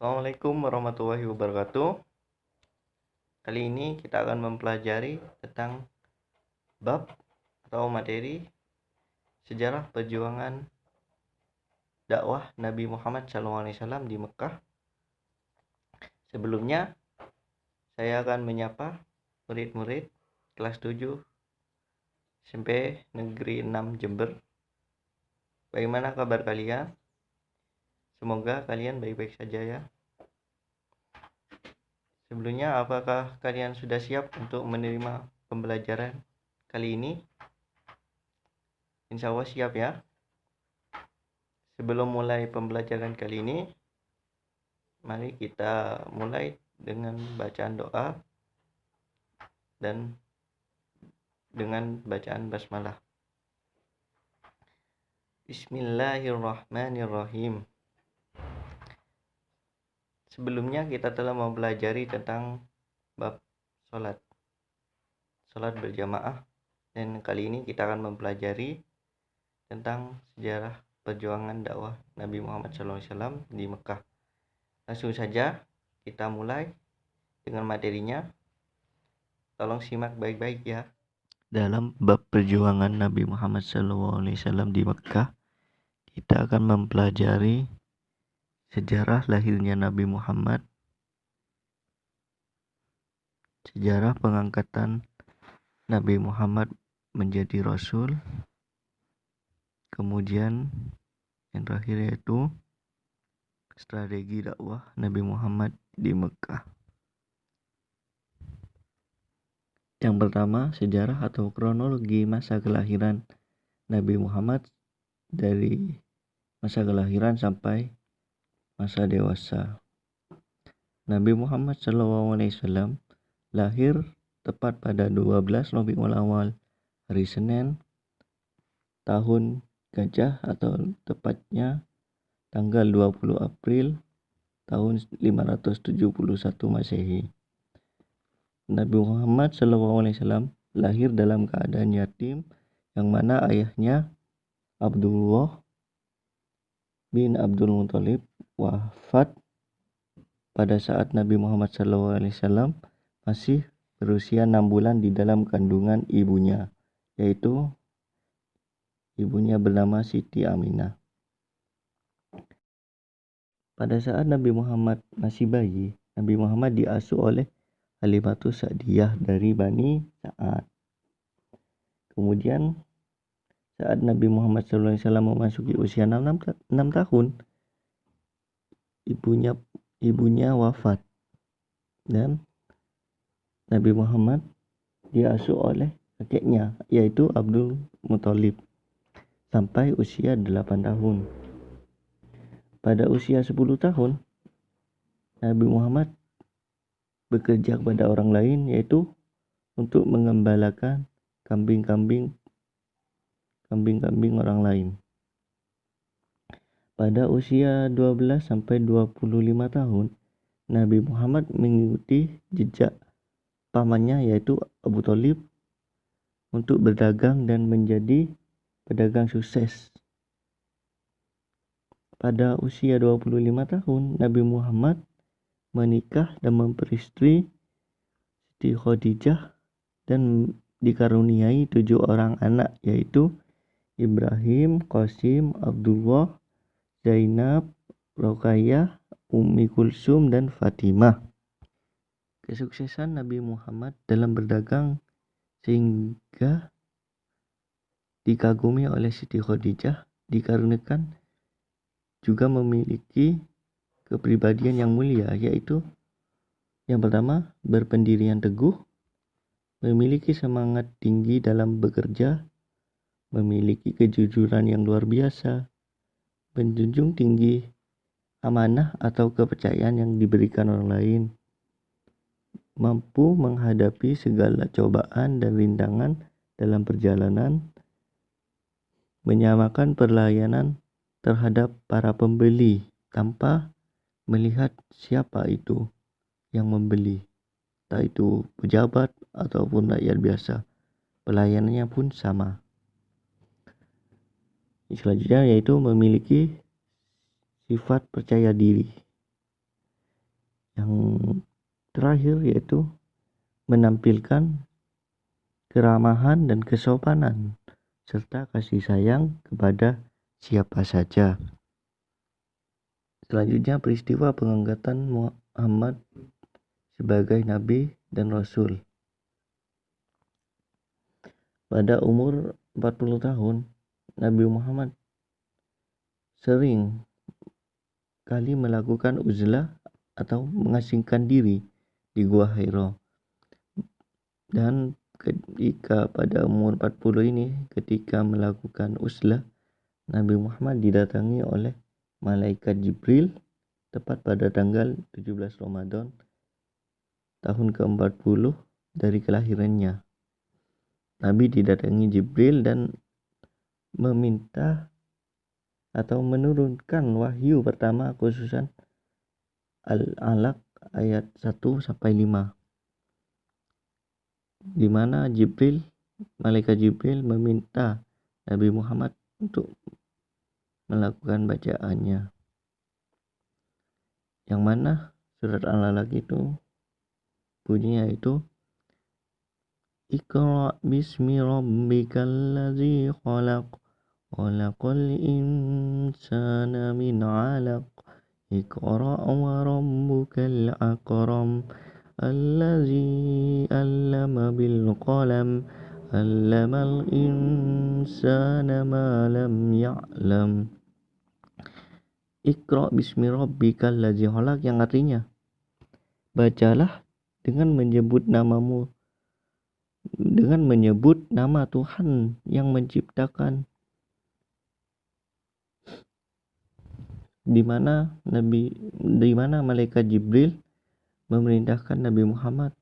Assalamualaikum warahmatullahi wabarakatuh. Kali ini kita akan mempelajari tentang bab atau materi sejarah perjuangan dakwah Nabi Muhammad SAW di Mekah. Sebelumnya, saya akan menyapa murid-murid kelas 7 SMP Negeri 6 Jember. Bagaimana kabar kalian? Semoga kalian baik-baik saja ya. Sebelumnya, apakah kalian sudah siap untuk menerima pembelajaran kali ini? Insya Allah siap ya. Sebelum mulai pembelajaran kali ini, mari kita mulai dengan bacaan doa dan dengan bacaan basmalah. Bismillahirrahmanirrahim. Sebelumnya kita telah mempelajari tentang bab salat berjamaah, dan kali ini kita akan mempelajari tentang sejarah perjuangan dakwah Nabi Muhammad SAW di Mekah. Langsung saja kita mulai dengan materinya. Tolong simak baik-baik ya. Dalam bab perjuangan Nabi Muhammad SAW di Mekah, kita akan mempelajari sejarah lahirnya Nabi Muhammad, sejarah pengangkatan Nabi Muhammad menjadi Rasul, kemudian yang terakhir yaitu strategi dakwah Nabi Muhammad di Mekah. Yang pertama, sejarah atau kronologi masa kelahiran Nabi Muhammad dari masa kelahiran sampai masa dewasa. Nabi Muhammad SAW lahir tepat pada 12 Rabiul Awal, hari Senin, tahun Gajah atau tepatnya tanggal 20 April tahun 571 Masehi. Nabi Muhammad SAW lahir dalam keadaan yatim, yang mana ayahnya Abdullah bin Abdul Muthalib wafat pada saat Nabi Muhammad SAW masih berusia 6 bulan di dalam kandungan ibunya, yaitu ibunya bernama Siti Aminah. Pada saat Nabi Muhammad masih bayi, Nabi Muhammad diasuh oleh Halimatus Sa'diyah dari Bani Sa'ad. Kemudian saat Nabi Muhammad SAW memasuki usia 6 tahun, ibunya wafat dan Nabi Muhammad diasuh oleh kakeknya, yaitu Abdul Muthalib, sampai usia 8 tahun. Pada usia 10 tahun, Nabi Muhammad bekerja kepada orang lain, yaitu untuk mengembalakan kambing-kambing orang lain. Pada usia 12 sampai 25 tahun, Nabi Muhammad mengikuti jejak pamannya, yaitu Abu Thalib, untuk berdagang dan menjadi pedagang sukses. Pada usia 25 tahun, Nabi Muhammad menikah dan memperistri Siti Khadijah dan dikaruniai 7 orang anak, yaitu Ibrahim, Qasim, Abdullah, Zainab, Ruqayyah, Ummi Kulsum, dan Fatimah. Kesuksesan Nabi Muhammad dalam berdagang sehingga dikagumi oleh Siti Khadijah, dikarenakan juga memiliki kepribadian yang mulia, yaitu yang pertama, berpendirian teguh, memiliki semangat tinggi dalam bekerja, memiliki kejujuran yang luar biasa, menjunjung tinggi amanah atau kepercayaan yang diberikan orang lain, mampu menghadapi segala cobaan dan rintangan dalam perjalanan, menyamakan pelayanan terhadap para pembeli tanpa melihat siapa itu yang membeli, entah itu pejabat ataupun rakyat biasa. Pelayanannya pun sama. Selanjutnya yaitu memiliki sifat percaya diri. Yang terakhir yaitu menampilkan keramahan dan kesopanan serta kasih sayang kepada siapa saja. Selanjutnya peristiwa pengangkatan Muhammad sebagai nabi dan rasul. Pada umur 40 tahun, Nabi Muhammad sering kali melakukan uzlah atau mengasingkan diri di Gua Hira. Dan ketika pada umur 40 ini, ketika melakukan uzlah, Nabi Muhammad didatangi oleh malaikat Jibril tepat pada tanggal 17 Ramadan tahun ke-40 dari kelahirannya. Nabi didatangi Jibril dan meminta atau menurunkan wahyu pertama khususan Al-Alaq ayat 1 sampai 5. Di mana malaikat Jibril meminta Nabi Muhammad untuk melakukan bacaannya. Yang mana surat Al-Alaq itu bunyinya itu Iqra bismi rabbikal ladzi khalaq khalaqal insana min 'alaq Iqra wa rabbukal akram allazi 'allama bil qalam 'allamal insana ma lam ya'lam. Iqra bismi rabbikal ladzi khalaq, yang artinya bacalah dengan menyebut nama Tuhan yang menciptakan. Di mana malaikat Jibril memerintahkan Nabi Muhammad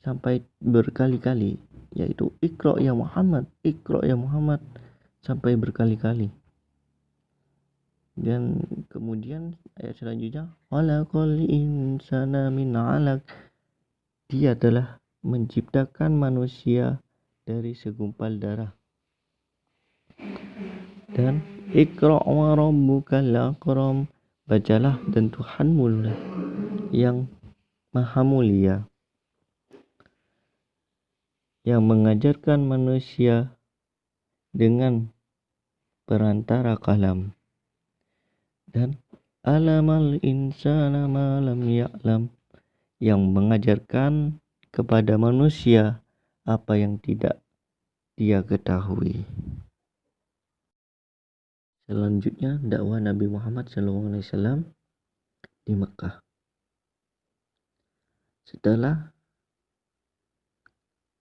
sampai berkali-kali, yaitu Iqra ya Muhammad sampai berkali-kali. Dan kemudian ayat selanjutnya khalaqal insana min 'alaq, dia telah menciptakan manusia dari segumpal darah. Dan Iqra wa rabbukal akram, bacalah dan Tuhanmu lah yang maha mulia, yang mengajarkan manusia dengan perantara kalam. Dan alamal insana ma lam ya'lam, yang mengajarkan kepada manusia apa yang tidak dia ketahui. Selanjutnya dakwah Nabi Muhammad SAW di Mekah. Setelah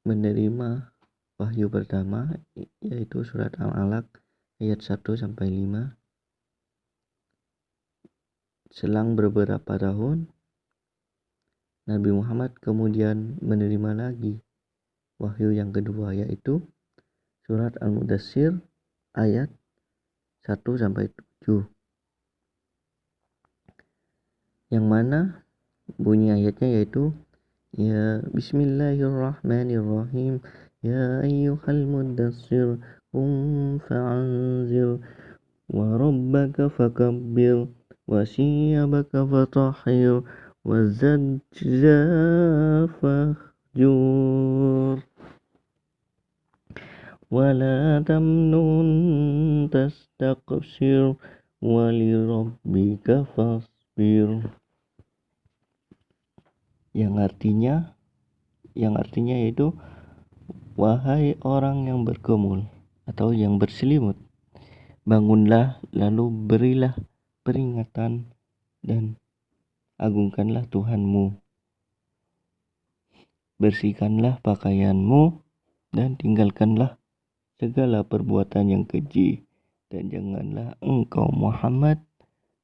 menerima wahyu pertama, yaitu surat Al-Alaq ayat 1 sampai 5, selang beberapa tahun Nabi Muhammad kemudian menerima lagi wahyu yang kedua, yaitu surat Al-Mudaththir ayat 1 sampai 7. Yang mana bunyi ayatnya yaitu ya bismillahirrahmanirrahim ya ayyuhal mudaththir qum fa'anzir wa rabbaka fakabbir wa siyabaka fatahhir wa zajja fahjur wa la tamnun tastaqsir wa li rabbika fasbir. Yang artinya yaitu wahai orang yang bergumul atau yang berselimut, bangunlah lalu berilah peringatan dan agungkanlah Tuhanmu. Bersihkanlah pakaianmu dan tinggalkanlah segala perbuatan yang keji, dan janganlah engkau Muhammad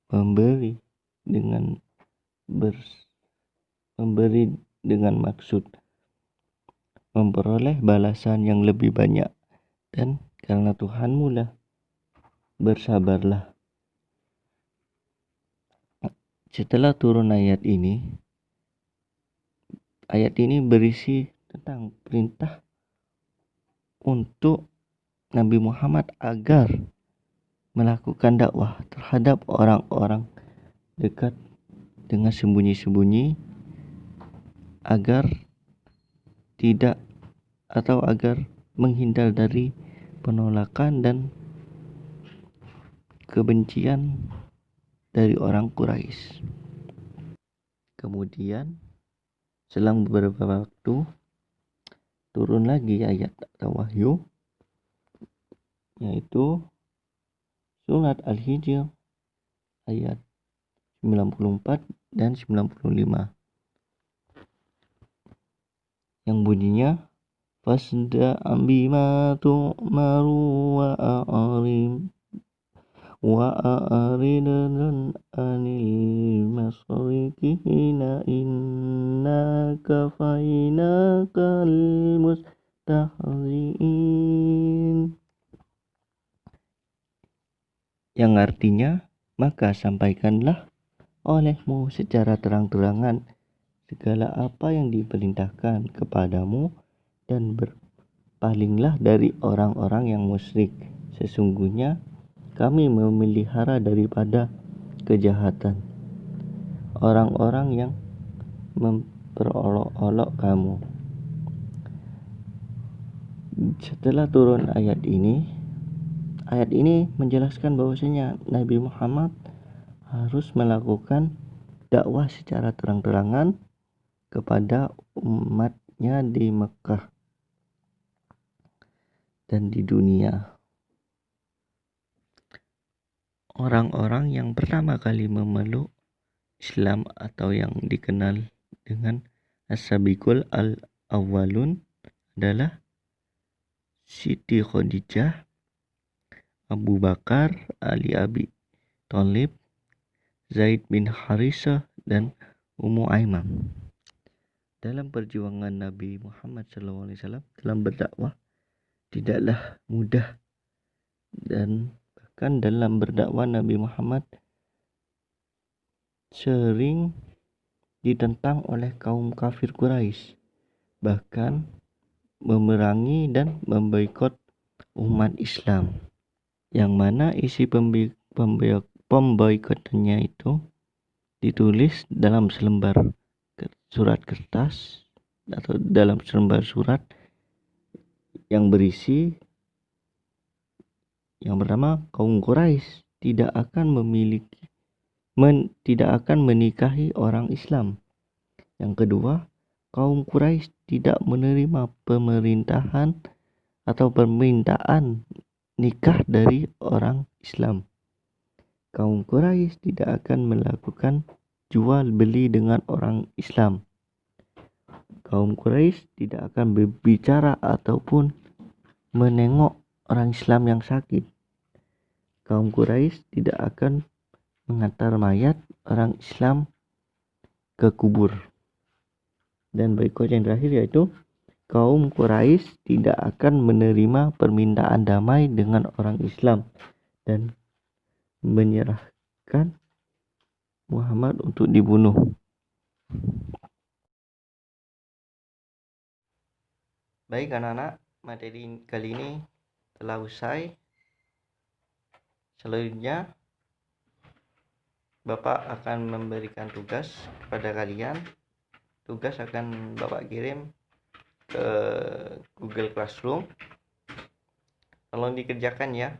memberi dengan maksud memperoleh balasan yang lebih banyak, dan karena Tuhanmu lah bersabarlah. Setelah turun ayat ini berisi tentang perintah untuk Nabi Muhammad agar melakukan dakwah terhadap orang-orang dekat dengan sembunyi-sembunyi agar tidak atau agar menghindar dari penolakan dan kebencian dari orang Quraisy. Kemudian selang beberapa waktu turun lagi ayat atau wahyu, yaitu surat Al-Hijr ayat 94 dan 95 yang bunyinya fasda bima tu'maru wa a'ridan anil masrikina inna kafainakal mustahzi'in, yang artinya maka sampaikanlah olehmu secara terang-terangan segala apa yang diperintahkan kepadamu dan berpalinglah dari orang-orang yang musyrik. Sesungguhnya kami memelihara daripada kejahatan orang-orang yang memperolok-olok kamu. Setelah turun ayat ini menjelaskan bahwasanya Nabi Muhammad harus melakukan dakwah secara terang-terangan kepada umatnya di Mekah dan di dunia. Orang-orang yang pertama kali memeluk Islam atau yang dikenal dengan As-Sabiqul Al-Awwalun adalah Siti Khadijah, Abu Bakar, Ali Abi Thalib, Zaid bin Harisah, dan Ummu Aiman. Dalam perjuangan Nabi Muhammad SAW dalam berdakwah tidaklah mudah, dan bahkan dalam berdakwah Nabi Muhammad sering ditentang oleh kaum kafir Quraisy, bahkan memerangi dan memboikot umat Islam, yang mana isi pemboikotannya itu ditulis dalam selembar surat kertas atau dalam selembar surat yang berisi yang pertama, kaum Quraisy tidak akan menikahi orang Islam. Yang kedua, kaum Quraisy tidak menerima pemerintahan atau permintaan nikah dari orang Islam. Kaum Quraisy tidak akan melakukan jual beli dengan orang Islam. Kaum Quraisy tidak akan berbicara ataupun menengok orang Islam yang sakit. Kaum Quraisy tidak akan mengantar mayat orang Islam ke kubur. Dan boikot yang terakhir yaitu kaum Quraisy tidak akan menerima permintaan damai dengan orang Islam dan menyerahkan Muhammad untuk dibunuh. Baik anak-anak, materi kali ini telah usai. Selanjutnya Bapak akan memberikan tugas kepada kalian. Tugas akan Bapak kirim ke Google Classroom. Tolong dikerjakan ya.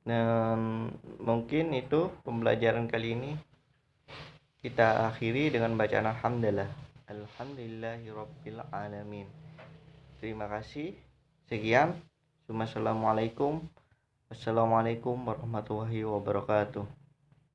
Dan mungkin itu pembelajaran kali ini kita akhiri dengan bacaan alhamdulillah. Alhamdulillahirabbil alamin. Terima kasih. Sekian. Wassalamualaikum warahmatullahi wabarakatuh.